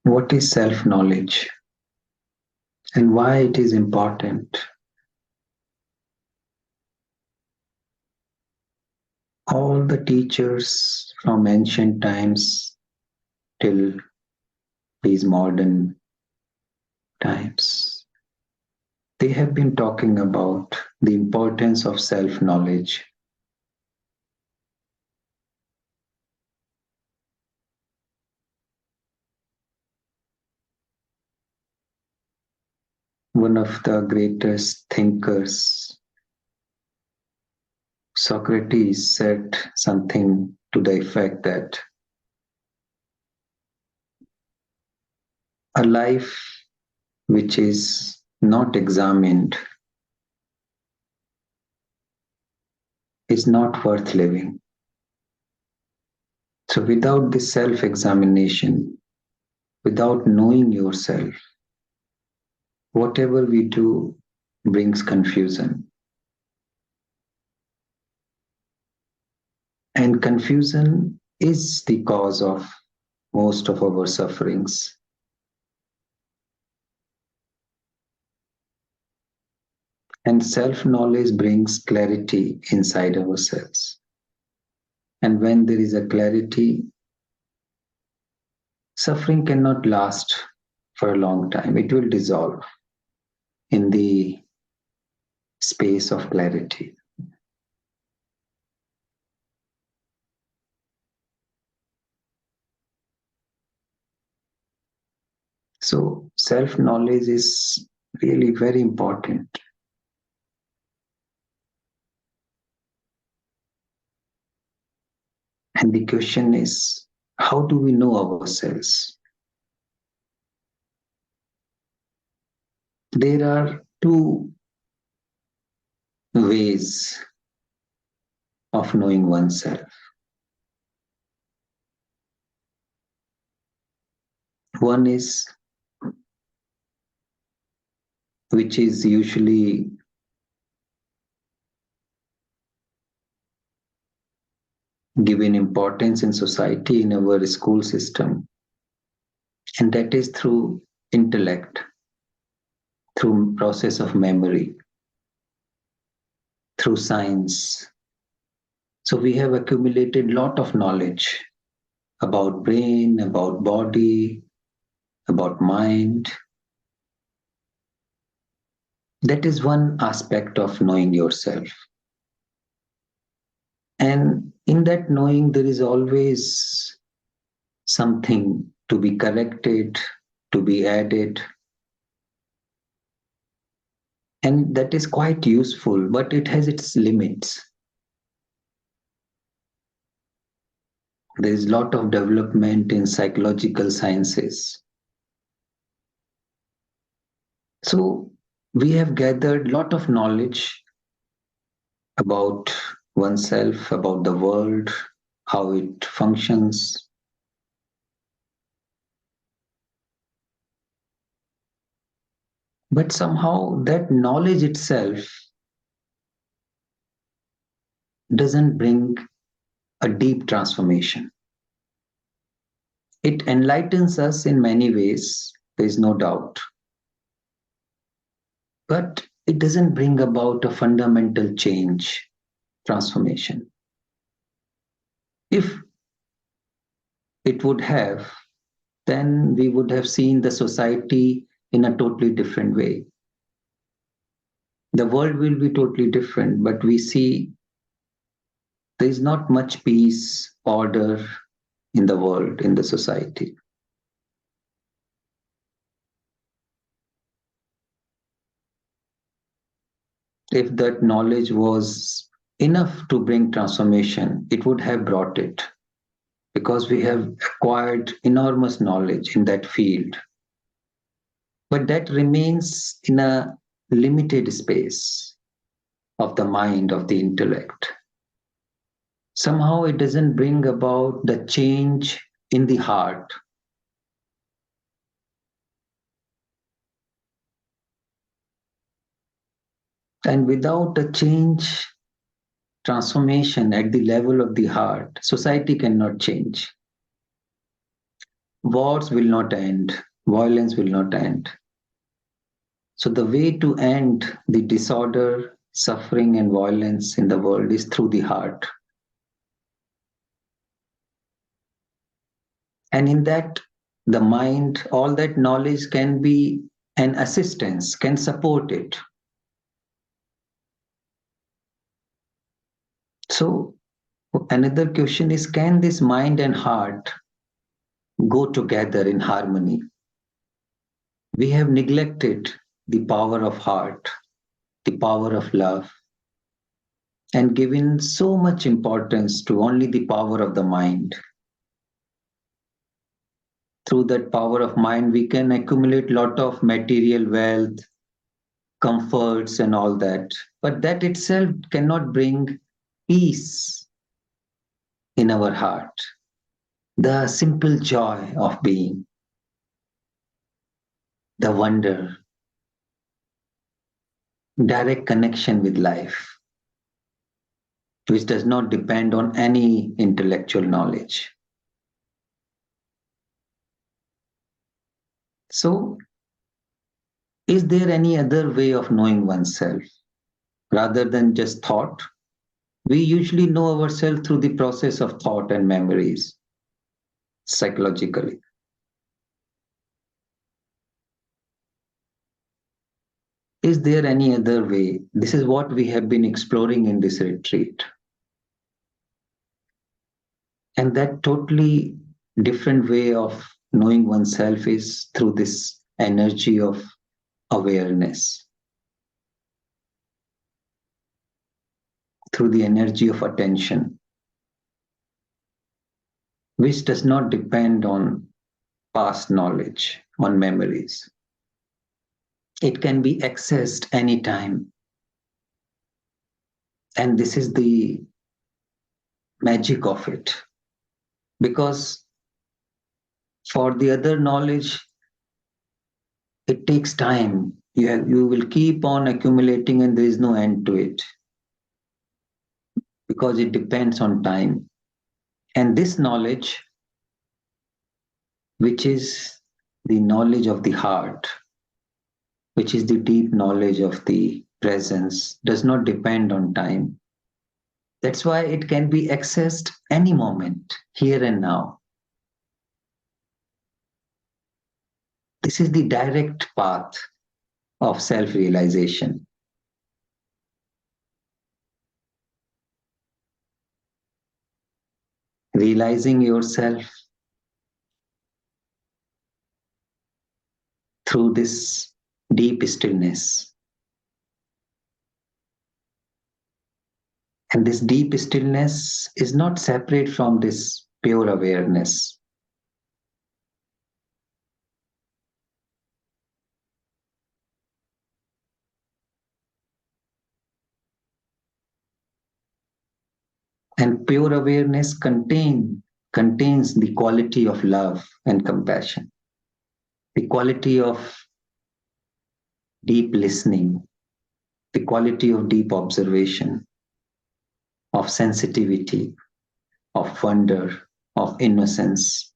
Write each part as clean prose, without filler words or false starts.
What is self-knowledge and why it is important? All the teachers from ancient times till these modern times, they have been talking about the importance of self-knowledge. One of the greatest thinkers, Socrates, said something to the effect that a life which is not examined is not worth living. So, without this self examination, without knowing yourself, whatever we do brings confusion. And confusion is the cause of most of our sufferings. And self knowledge brings clarity inside ourselves. And when there is a clarity, suffering cannot last for a long time. It will dissolve in the space of clarity. So, self knowledge is really very important. And the question is, how do we know ourselves? There are two ways of knowing oneself. One is, which is usually given importance in society, in our school system, and that is through intellect, through process of memory, through science. So we have accumulated a lot of knowledge about brain, about body, about mind. That is one aspect of knowing yourself. And in that knowing, there is always something to be corrected, to be added. And that is quite useful, but it has its limits. There is a lot of development in psychological sciences. So we have gathered a lot of knowledge about oneself, about the world, how it functions. But somehow that knowledge itself doesn't bring a deep transformation. It enlightens us in many ways, there is no doubt. But it doesn't bring about a fundamental change, transformation. If it would have, then we would have seen the society in a totally different way. The world will be totally different, but we see there is not much peace, order in the world, in the society. If that knowledge was enough to bring transformation, it would have brought it because we have acquired enormous knowledge in that field. But that remains in a limited space of the mind, of the intellect. Somehow it doesn't bring about the change in the heart. And without a change, transformation at the level of the heart, society cannot change. wars will not end, violence will not end. So, the way to end the disorder, suffering, and violence in the world is through the heart. And in that, the mind, all that knowledge can be an assistance, can support it. So, another question is, can this mind and heart go together in harmony? We have neglected the power of heart, the power of love, and given so much importance to only the power of the mind. Through that power of mind, we can accumulate lot of material wealth, comforts, and all that. But that itself cannot bring peace in our heart, the simple joy of being, the wonder, direct connection with life, which does not depend on any intellectual knowledge. So, is there any other way of knowing oneself rather than just thought? We usually know ourselves through the process of thought and memories psychologically. Is there any other way? This is what we have been exploring in this retreat. And that totally different way of knowing oneself is through this energy of awareness, through the energy of attention, which does not depend on past knowledge, on memories. It can be accessed anytime. And this is the magic of it. Because for the other knowledge, it takes time. You will keep on accumulating and there is no end to it because it depends on time. And this knowledge, which is the knowledge of the heart, which is the deep knowledge of the presence, does not depend on time. That's why it can be accessed any moment, here and now. This is the direct path of self-realization. Realizing yourself through this deep stillness. And this deep stillness is not separate from this pure awareness. And pure awareness contains the quality of love and compassion, the quality of deep listening, the quality of deep observation, of sensitivity, of wonder, of innocence.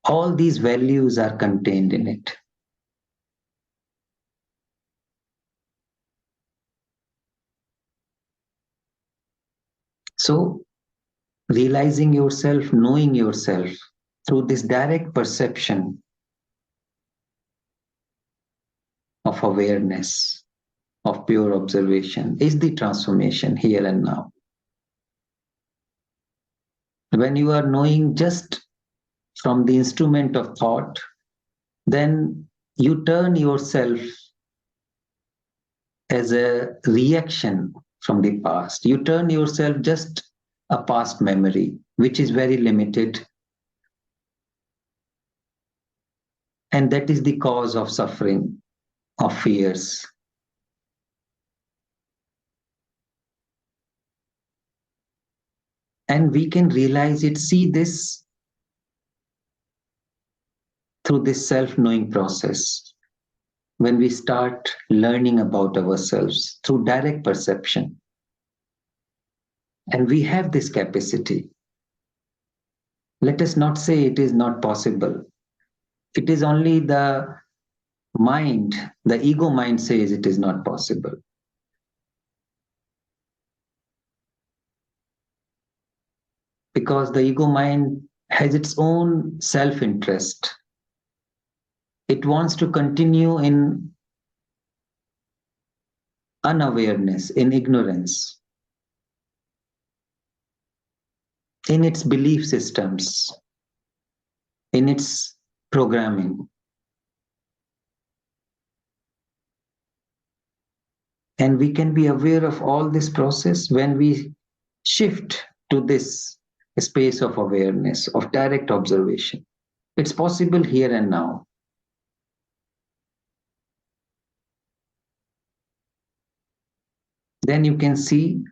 All these values are contained in it. So, realizing yourself, knowing yourself through this direct perception of awareness, of pure observation, is the transformation here and now. When you are knowing just from the instrument of thought, then you turn yourself as a reaction from the past. You turn yourself just a past memory, which is very limited. And that is the cause of suffering, of fears. And we can realize it, see this through this self-knowing process. When we start learning about ourselves through direct perception. And we have this capacity. Let us not say it is not possible. It is only the mind, the ego mind says it is not possible. Because the ego mind has its own self interest. It wants to continue in unawareness, in ignorance, in its belief systems, in its programming. And we can be aware of all this process when we shift to this space of awareness, of direct observation. It's possible here and now. Then you can see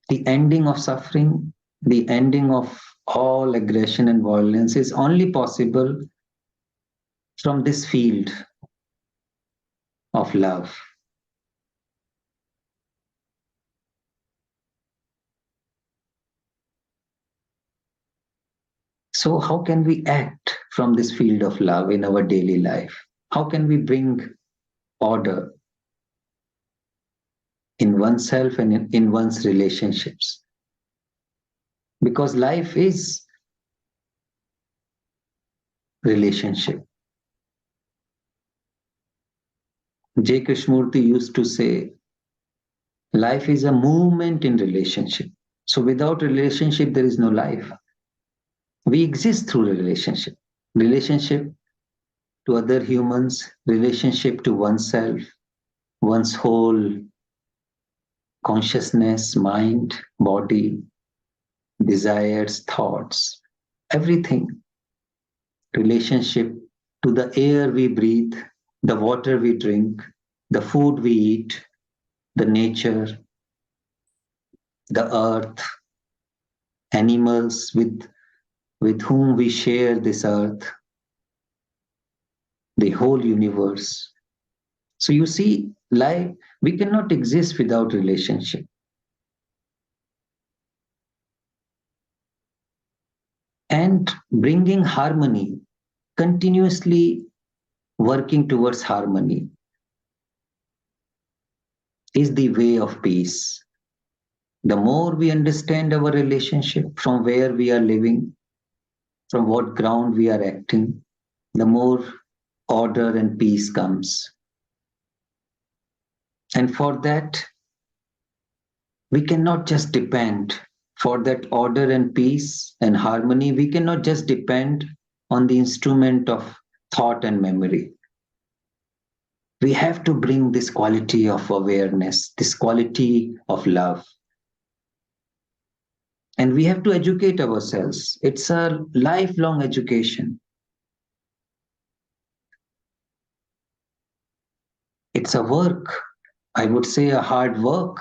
the ending of suffering, the ending of all aggression and violence is only possible from this field of love. So, how can we act from this field of love in our daily life? How can we bring order in oneself and in one's relationships? Because life is relationship. J. Krishnamurti used to say, life is a movement in relationship. So without relationship, there is no life. We exist through a relationship. Relationship to other humans, relationship to oneself, one's whole consciousness, mind, body, desires, thoughts, everything. Relationship to the air we breathe, the water we drink, the food we eat, the nature, the earth, animals with whom we share this earth, the whole universe. So you see, life, we cannot exist without relationship. And bringing harmony, continuously working towards harmony is the way of peace. The more we understand our relationship, from where we are living, from what ground we are acting, the more order and peace comes. And for that, we cannot just depend, for that order and peace and harmony, we cannot just depend on the instrument of thought and memory. We have to bring this quality of awareness, this quality of love. And we have to educate ourselves. It's a lifelong education. It's a work, I would say a hard work.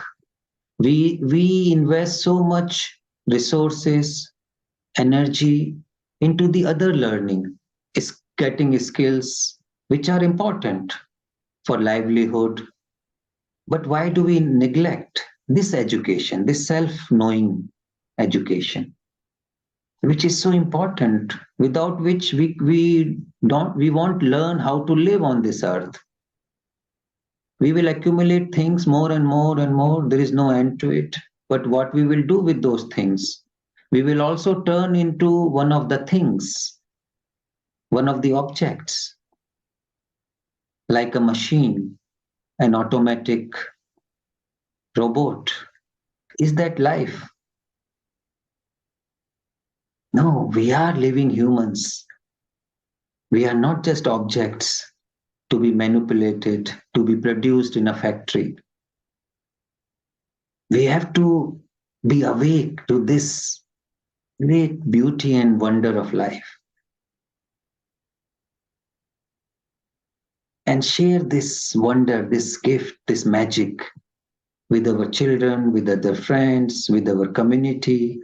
We invest so much resources, energy into the other learning, is getting skills which are important for livelihood. But why do we neglect this education, this self-knowing education, which is so important, without which we won't learn how to live on this earth. We will accumulate things more and more and more. There is no end to it. But what we will do with those things? We will also turn into one of the things, one of the objects, like a machine, an automatic robot. Is that life? No, we are living humans. We are not just objects to be manipulated, to be produced in a factory. We have to be awake to this great beauty and wonder of life and share this wonder, this gift, this magic with our children, with other friends, with our community,